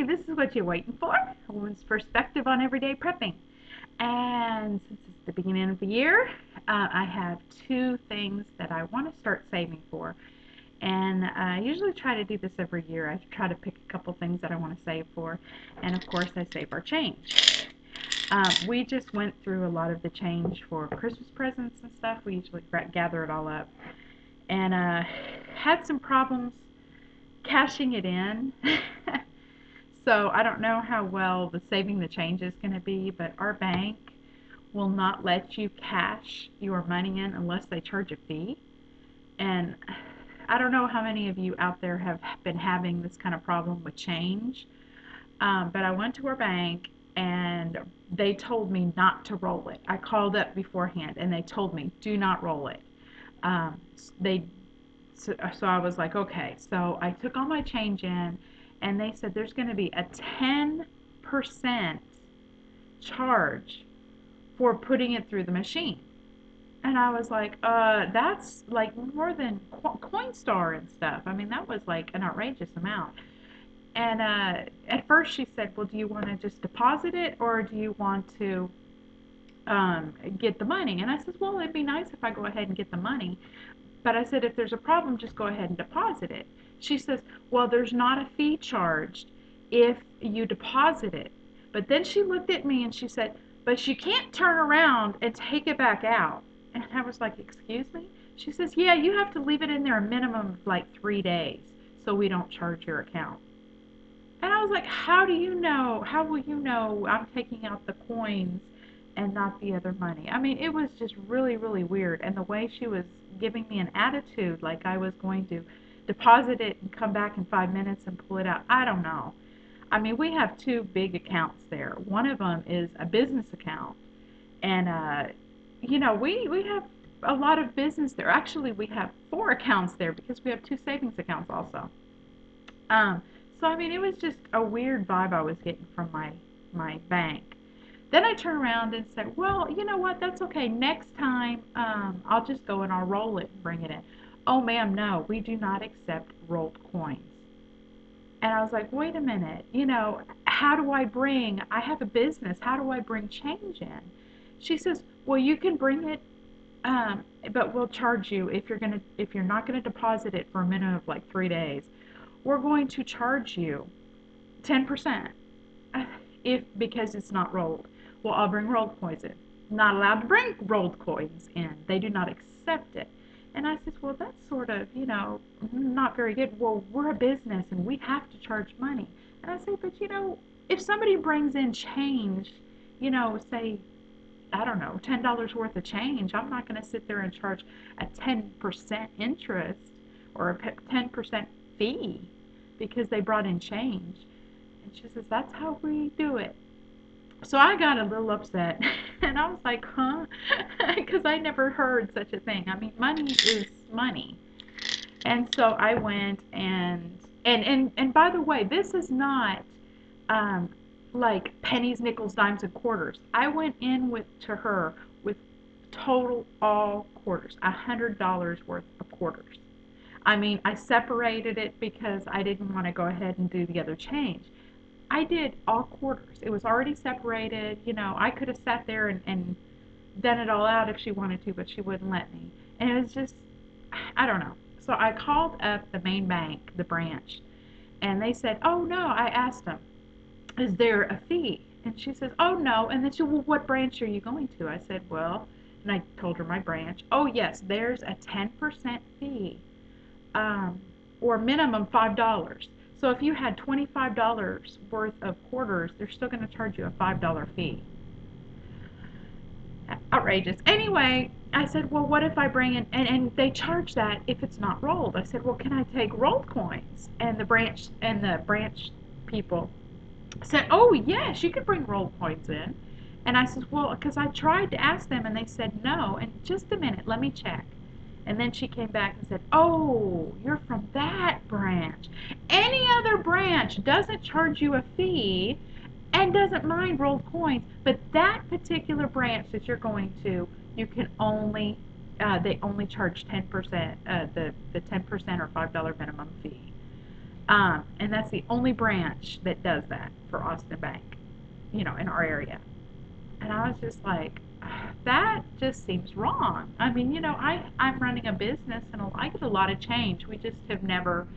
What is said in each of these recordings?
Hey, this is what you're waiting for. A woman's perspective on everyday prepping. And since it's the beginning of the year, I have two things that I want to start saving for. And I usually try to do this every year. I try to pick a couple things that I want to save for. And of course, I save our change. We just went through a lot of the change for Christmas presents and stuff. We usually gather it all up. And had some problems cashing it in. So I don't know how well the saving the change is going to be, but our bank will not let you cash your money in unless they charge a fee. And I don't know how many of you out there have been having this kind of problem with change, but I went to our bank and they told me not to roll it. I called up beforehand and they told me do not roll it. Um, they so I was like, okay. So I took all my change in, and they said there's going to be a 10% charge for putting it through the machine. And I was like, that's like more than Coinstar and stuff. I mean, that was like an outrageous amount. And at first she said, well, do you want to just deposit it or do you want to get the money? And I said, well, it'd be nice if I go ahead and get the money. But I said, if there's a problem, just go ahead and deposit it. She says, well, there's not a fee charged if you deposit it. But then she looked at me and she said, but you can't turn around and take it back out. And I was like, excuse me? She says, yeah, you have to leave it in there a minimum of like 3 days so we don't charge your account. And I was like, how do you know? How will you know I'm taking out the coins and not the other money? I mean, it was just really, really weird. And the way she was giving me an attitude like I was going to deposit it and come back in 5 minutes and pull it out. I don't know. I mean, we have two big accounts there. One of them is a business account. And, we have a lot of business there. Actually, we have four accounts there because we have two savings accounts also. Um, so I mean, it was just a weird vibe I was getting from my bank. Then I turned around and said, well, you know what? That's okay. Next time, I'll just go and I'll roll it and bring it in. Oh, ma'am, no, we do not accept rolled coins. And I was like, wait a minute, how do I have a business, how do I bring change in? She says, well, you can bring it, but we'll charge you if you're not gonna deposit it for a minimum of like 3 days. We're going to charge you 10% if because it's not rolled. Well, I'll bring rolled coins in. Not allowed to bring rolled coins in. They do not accept it. And I said, well, that's sort of, not very good. Well, we're a business and we have to charge money. And I say, but if somebody brings in change, say, I don't know, $10 worth of change, I'm not going to sit there and charge a 10% interest or a 10% fee because they brought in change. And she says, that's how we do it. So I got a little upset and I was like, huh? Because I never heard such a thing. I mean, money is money. And so I went and by the way, this is not um, like pennies, nickels, dimes, and quarters. I went in to her with total all quarters, $100 worth of quarters. I mean, I separated it because I didn't want to go ahead and do the other change. I did all quarters. It was already separated. I could have sat there and done it all out if she wanted to, but she wouldn't let me. And it was just, I don't know. So I called up the main bank, the branch, and they said, oh no, I asked them, is there a fee? And she says, oh no. And then she said, well, what branch are you going to? I said, well, and I told her my branch. Oh yes, there's a 10% fee, um, or minimum $5. So if you had $25 worth of quarters, they're still going to charge you a $5 fee. Outrageous. Anyway, I said, well, what if I bring in, and they charge that if it's not rolled. I said, well, can I take rolled coins? And the branch people said, oh, yes, you can bring rolled coins in. And I said, well, because I tried to ask them and they said no. And just a minute, let me check. And then she came back and said, oh, you're from that branch. Any other branch doesn't charge you a fee and doesn't mind rolled coins, but that particular branch that you're going to, you can only, they only charge 10%, the 10% or $5 minimum fee. And that's the only branch that does that for Austin Bank, in our area. And I was just like, that just seems wrong. I mean, I'm running a business and I get a lot of change. We just have never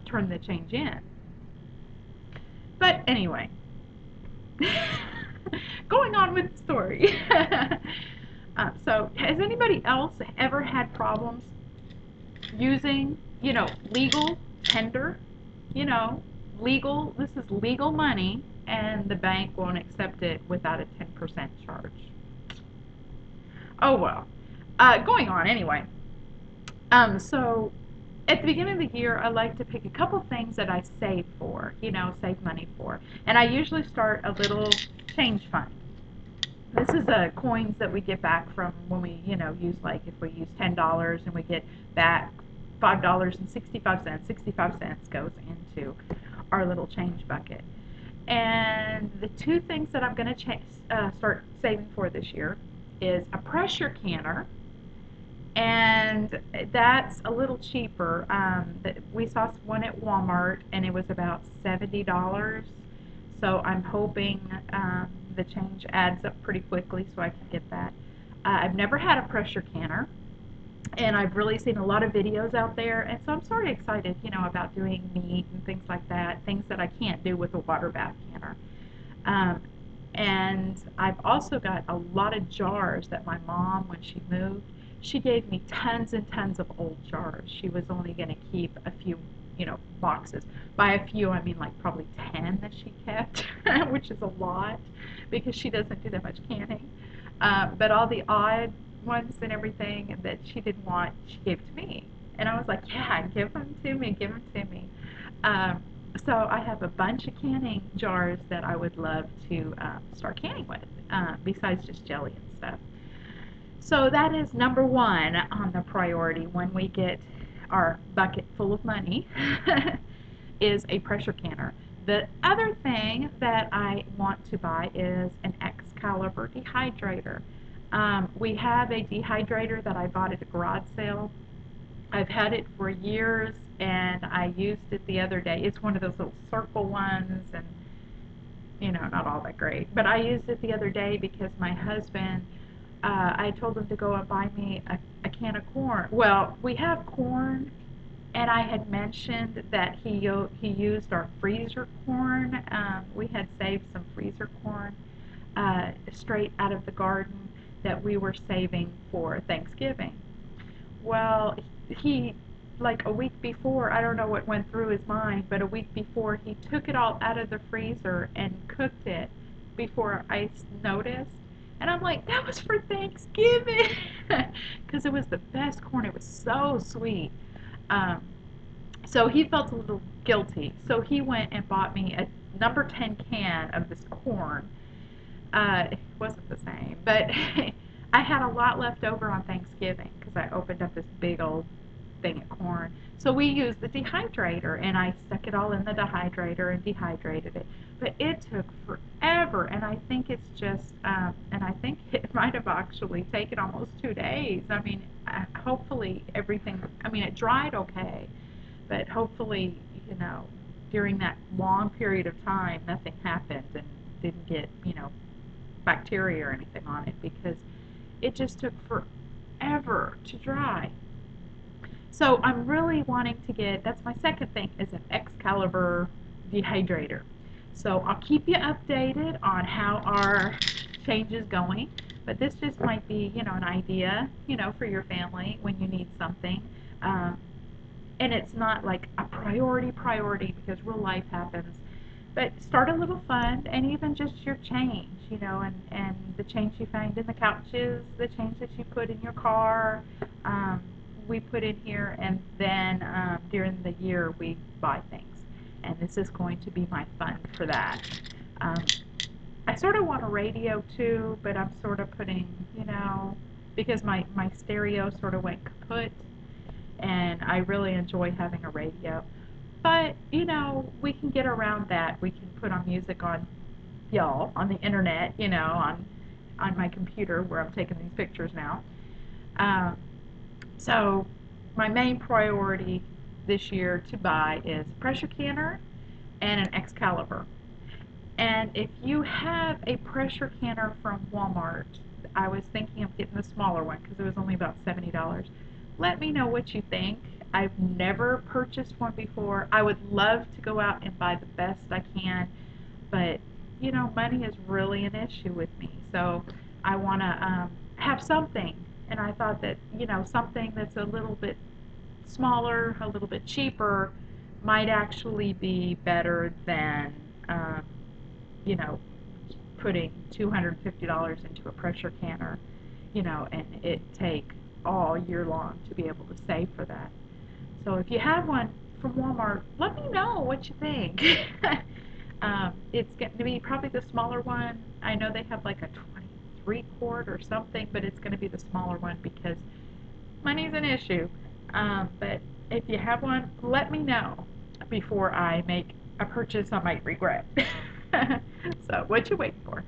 turned the change in. But anyway, going on with the story. So, has anybody else ever had problems using, legal tender? You know, this is legal money, and the bank won't accept it without a 10% charge. Oh well. Going on anyway. So at the beginning of the year, I like to pick a couple things that I save for, save money for. And I usually start a little change fund. This is coins that we get back from when we, use, like, if we use $10 and we get back $5.65. 65 cents goes into our little change bucket. And the two things that I'm going to start saving for this year is a pressure canner, and that's a little cheaper. We saw one at Walmart, and it was about $70. So I'm hoping the change adds up pretty quickly so I can get that. I've never had a pressure canner, and I've really seen a lot of videos out there, and so I'm sort of excited, about doing meat and things like that, things that I can't do with a water bath canner. Um, and I've also got a lot of jars that my mom, when she moved, she gave me tons and tons of old jars. She was only going to keep a few, boxes. By a few, I mean like probably 10 that she kept, which is a lot because she doesn't do that much canning. But all the odd ones and everything that she didn't want, she gave to me. And I was like, yeah, give them to me, give them to me. Um, so I have a bunch of canning jars that I would love to start canning with, besides just jelly and stuff. So that is number one on the priority when we get our bucket full of money is a pressure canner. The other thing that I want to buy is an Excalibur Dehydrator. We have a dehydrator that I bought at a garage sale. I've had it for years, and I used it the other day. It's one of those little circle ones, and not all that great. But I used it the other day because my husband, I told him to go and buy me a can of corn. Well, we have corn, and I had mentioned that he used our freezer corn. We had saved some freezer corn straight out of the garden that we were saving for Thanksgiving. Well, he, like a week before, I don't know what went through his mind, but a week before, he took it all out of the freezer and cooked it before I noticed. And I'm like, that was for Thanksgiving! Because it was the best corn. It was so sweet. Um, so he felt a little guilty. So he went and bought me a number 10 can of this corn. It wasn't the same, but I had a lot left over on Thanksgiving because I opened up this big old thing of corn. So we used the dehydrator, and I stuck it all in the dehydrator and dehydrated it. But it took forever, and I think it's just, and I think it might have actually taken almost 2 days. I mean, hopefully everything, I mean, it dried okay, but hopefully, during that long period of time, nothing happened and didn't get, bacteria or anything on it because it just took forever to dry. So I'm really wanting to get, that's my second thing, is an Excalibur Dehydrator. So I'll keep you updated on how our change is going, but this just might be, an idea, for your family when you need something. Um, and it's not like a priority because real life happens. But start a little fund, and even just your change, and the change you find in the couches, the change that you put in your car, we put in here, and then during the year we buy things. And this is going to be my fund for that. Um, I sort of want a radio too, but I'm sort of putting, because my stereo sort of went kaput, and I really enjoy having a radio. But, we can get around that. We can put our music on, on the internet, on my computer where I'm taking these pictures now. Um, so my main priority this year to buy is a pressure canner and an Excalibur. And if you have a pressure canner from Walmart, I was thinking of getting the smaller one because it was only about $70. Let me know what you think. I've never purchased one before. I would love to go out and buy the best I can, but money is really an issue with me. So I want to have something, and I thought that something that's a little bit smaller, a little bit cheaper, might actually be better than um, you know putting $250 into a pressure canner, and it take all year long to be able to save for that. So if you have one from Walmart, let me know what you think. It's going to be probably the smaller one. I know they have like a 23 quart or something, but it's going to be the smaller one because money's an issue. But if you have one, let me know before I make a purchase I might regret. So what you waiting for?